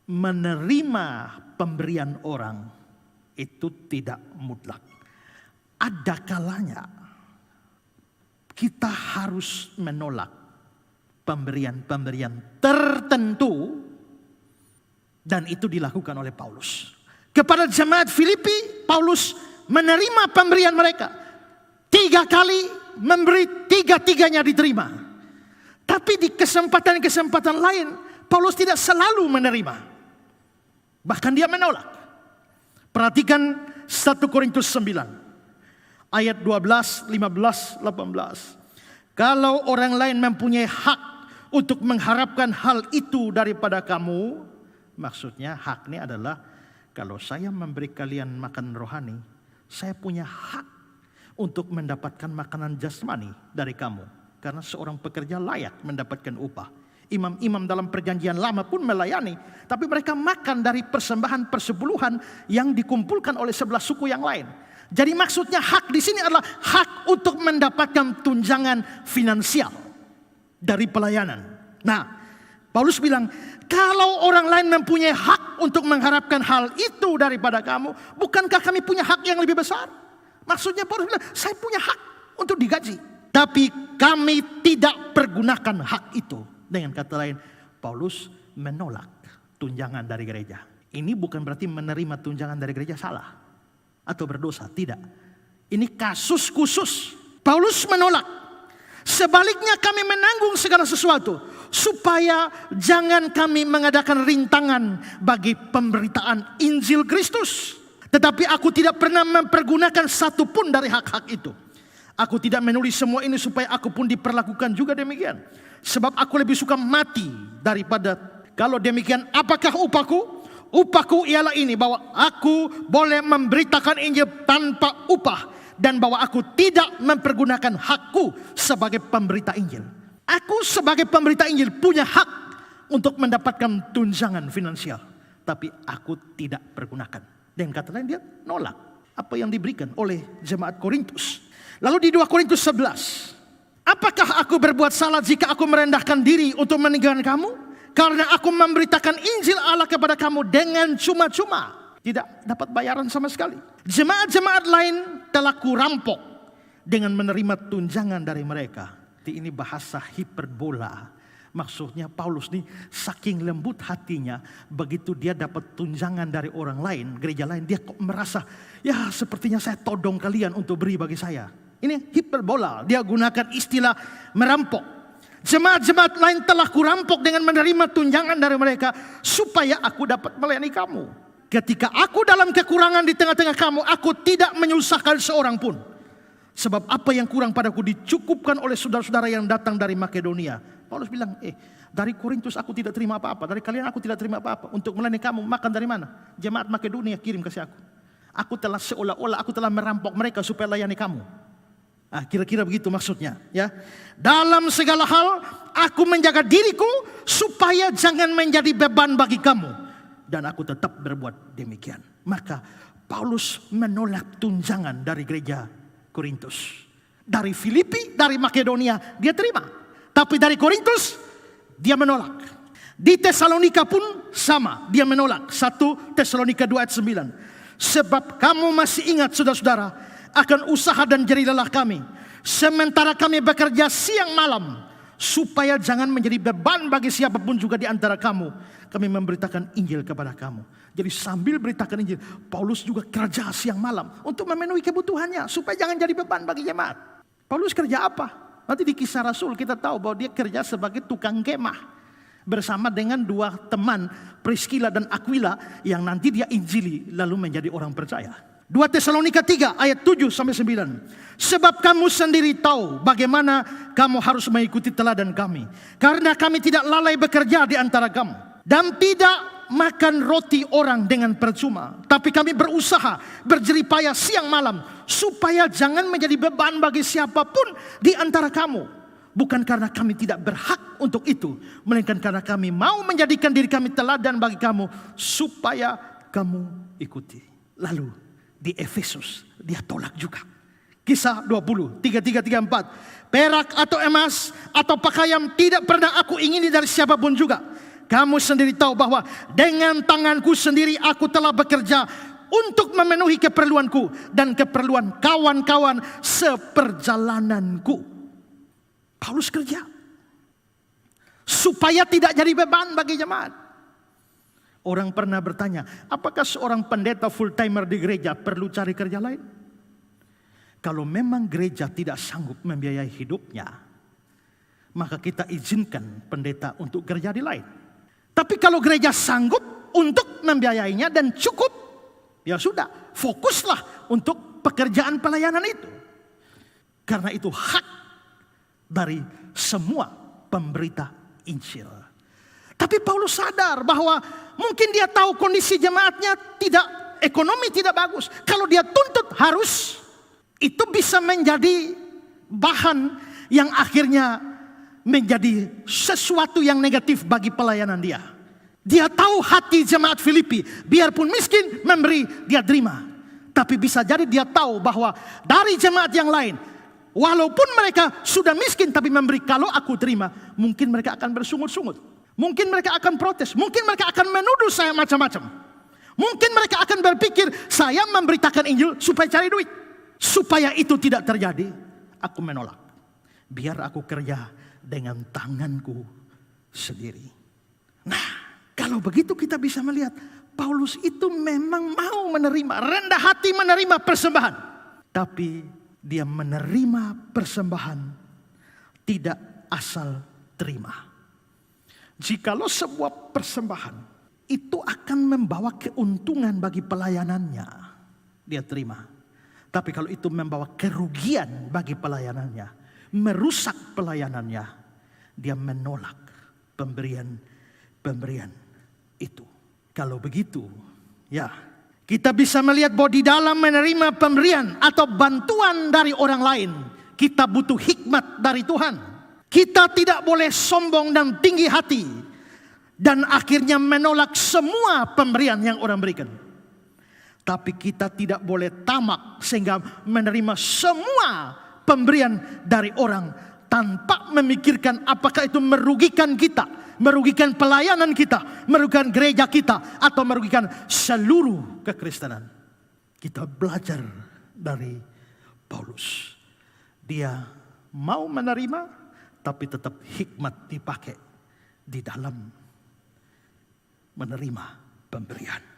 menerima pemberian orang itu tidak mutlak. Ada kalanya kita harus menolak pemberian-pemberian tertentu, dan itu dilakukan oleh Paulus. Kepada jemaat Filipi, Paulus menerima pemberian mereka. 3 kali memberi, 3-tiganya diterima. Tapi di kesempatan-kesempatan lain, Paulus tidak selalu menerima. Bahkan dia menolak. Perhatikan 1 Korintus 9. Ayat 12, 15, 18. Kalau orang lain mempunyai hak untuk mengharapkan hal itu daripada kamu. Maksudnya hak ini adalah, kalau saya memberi kalian makan rohani, saya punya hak untuk mendapatkan makanan jasmani dari kamu. Karena seorang pekerja layak mendapatkan upah. Imam-imam dalam perjanjian lama pun melayani. Tapi mereka makan dari persembahan persepuluhan yang dikumpulkan oleh 11 suku yang lain. Jadi maksudnya hak di sini adalah hak untuk mendapatkan tunjangan finansial dari pelayanan. Nah, Paulus bilang, kalau orang lain mempunyai hak untuk mengharapkan hal itu daripada kamu, bukankah kami punya hak yang lebih besar? Maksudnya Paulus bilang, saya punya hak untuk digaji. Tapi kami tidak pergunakan hak itu. Dengan kata lain, Paulus menolak tunjangan dari gereja. Ini bukan berarti menerima tunjangan dari gereja salah atau berdosa, tidak. Ini kasus khusus. Paulus menolak. Sebaliknya kami menanggung segala sesuatu, supaya jangan kami mengadakan rintangan bagi pemberitaan Injil Kristus. Tetapi aku tidak pernah mempergunakan satu pun dari hak-hak itu. Aku tidak menulis semua ini supaya aku pun diperlakukan juga demikian. Sebab aku lebih suka mati daripada. Kalau demikian, apakah upahku? Upahku ialah ini, bahwa aku boleh memberitakan Injil tanpa upah, dan bahwa aku tidak mempergunakan hakku sebagai pemberita Injil. Aku sebagai pemberita Injil punya hak untuk mendapatkan tunjangan finansial, tapi aku tidak pergunakan. Dan kata lain, dia nolak apa yang diberikan oleh jemaat Korintus. Lalu di 2 Korintus 11, apakah aku berbuat salah jika aku merendahkan diri untuk meninggalkan kamu? Karena aku memberitakan Injil Allah kepada kamu dengan cuma-cuma, tidak dapat bayaran sama sekali. Jemaat-jemaat lain telah kurampok dengan menerima tunjangan dari mereka. Ini bahasa hiperbola. Maksudnya Paulus ini saking lembut hatinya, begitu dia dapat tunjangan dari orang lain, gereja lain, dia kok merasa, ya sepertinya saya todong kalian untuk beri bagi saya. Ini hiperbola, dia gunakan istilah merampok. Jemaat-jemaat lain telah kurampok dengan menerima tunjangan dari mereka, supaya aku dapat melayani kamu. Ketika aku dalam kekurangan di tengah-tengah kamu, aku tidak menyusahkan seorang pun. Sebab apa yang kurang padaku dicukupkan oleh saudara-saudara yang datang dari Makedonia. Paulus bilang, dari Korintus aku tidak terima apa-apa, dari kalian aku tidak terima apa-apa. Untuk melayani kamu, makan dari mana? Jemaat Makedonia kirim kasih aku. Aku telah seolah-olah aku telah merampok mereka supaya layani kamu. Kira-kira begitu maksudnya, ya. Dalam segala hal aku menjaga diriku supaya jangan menjadi beban bagi kamu, dan aku tetap berbuat demikian. Maka Paulus menolak tunjangan dari gereja Korintus. Dari Filipi, dari Makedonia dia terima, tapi dari Korintus dia menolak. Di Tesalonika pun sama, dia menolak. 1 Tesalonika 2 ayat 9. Sebab kamu masih ingat saudara-saudara akan usaha dan jerih lelah kami, sementara kami bekerja siang malam, supaya jangan menjadi beban bagi siapapun juga di antara kamu. Kami memberitakan Injil kepada kamu. Jadi sambil beritakan Injil, Paulus juga kerja siang malam untuk memenuhi kebutuhannya, supaya jangan jadi beban bagi jemaat. Paulus kerja apa? Nanti di Kisah Rasul kita tahu bahwa dia kerja sebagai tukang kemah, bersama dengan 2 teman, Priscilla dan Aquila, yang nanti dia injili lalu menjadi orang percaya. 2 Tesalonika 3 ayat 7-9. Sebab kamu sendiri tahu bagaimana kamu harus mengikuti teladan kami, karena kami tidak lalai bekerja di antara kamu, dan tidak makan roti orang dengan percuma, tapi kami berusaha berjerih payah siang malam, supaya jangan menjadi beban bagi siapapun di antara kamu. Bukan karena kami tidak berhak untuk itu, melainkan karena kami mau menjadikan diri kami teladan bagi kamu, supaya kamu ikuti. Lalu di Efesus dia tolak juga. Kisah 20, 33-34. Perak atau emas atau pakaian tidak pernah aku ingini dari siapapun juga. Kamu sendiri tahu bahwa dengan tanganku sendiri aku telah bekerja untuk memenuhi keperluanku dan keperluan kawan-kawan seperjalananku. Paulus kerja supaya tidak jadi beban bagi jemaat. Orang pernah bertanya, apakah seorang pendeta full timer di gereja perlu cari kerja lain? Kalau memang gereja tidak sanggup membiayai hidupnya, maka kita izinkan pendeta untuk kerja di lain. Tapi kalau gereja sanggup untuk membiayainya dan cukup, ya sudah, fokuslah untuk pekerjaan pelayanan itu. Karena itu hak dari semua pemberita Injil. Tapi Paulus sadar bahwa mungkin dia tahu kondisi jemaatnya ekonomi tidak bagus. Kalau dia tuntut harus, itu bisa menjadi bahan yang akhirnya menjadi sesuatu yang negatif bagi pelayanan dia. Dia tahu hati jemaat Filipi, biarpun miskin memberi, dia terima. Tapi bisa jadi dia tahu bahwa dari jemaat yang lain, walaupun mereka sudah miskin tapi memberi, kalau aku terima, mungkin mereka akan bersungut-sungut. Mungkin mereka akan protes, mungkin mereka akan menuduh saya macam-macam. Mungkin mereka akan berpikir saya memberitakan Injil supaya cari duit. Supaya itu tidak terjadi, aku menolak. Biar aku kerja dengan tanganku sendiri. Nah, kalau begitu kita bisa melihat Paulus itu memang mau menerima, rendah hati menerima persembahan. Tapi dia menerima persembahan tidak asal terima. Jikalau sebuah persembahan itu akan membawa keuntungan bagi pelayanannya, dia terima. Tapi kalau itu membawa kerugian bagi pelayanannya, merusak pelayanannya, dia menolak pemberian itu. Kalau begitu, ya, kita bisa melihat bahwa di dalam menerima pemberian atau bantuan dari orang lain, kita butuh hikmat dari Tuhan. Kita tidak boleh sombong dan tinggi hati dan akhirnya menolak semua pemberian yang orang berikan. Tapi kita tidak boleh tamak sehingga menerima semua pemberian dari orang tanpa memikirkan apakah itu merugikan kita, merugikan pelayanan kita, merugikan gereja kita, atau merugikan seluruh kekristenan. Kita belajar dari Paulus. Dia mau menerima, tapi tetap hikmat dipakai di dalam menerima pemberian.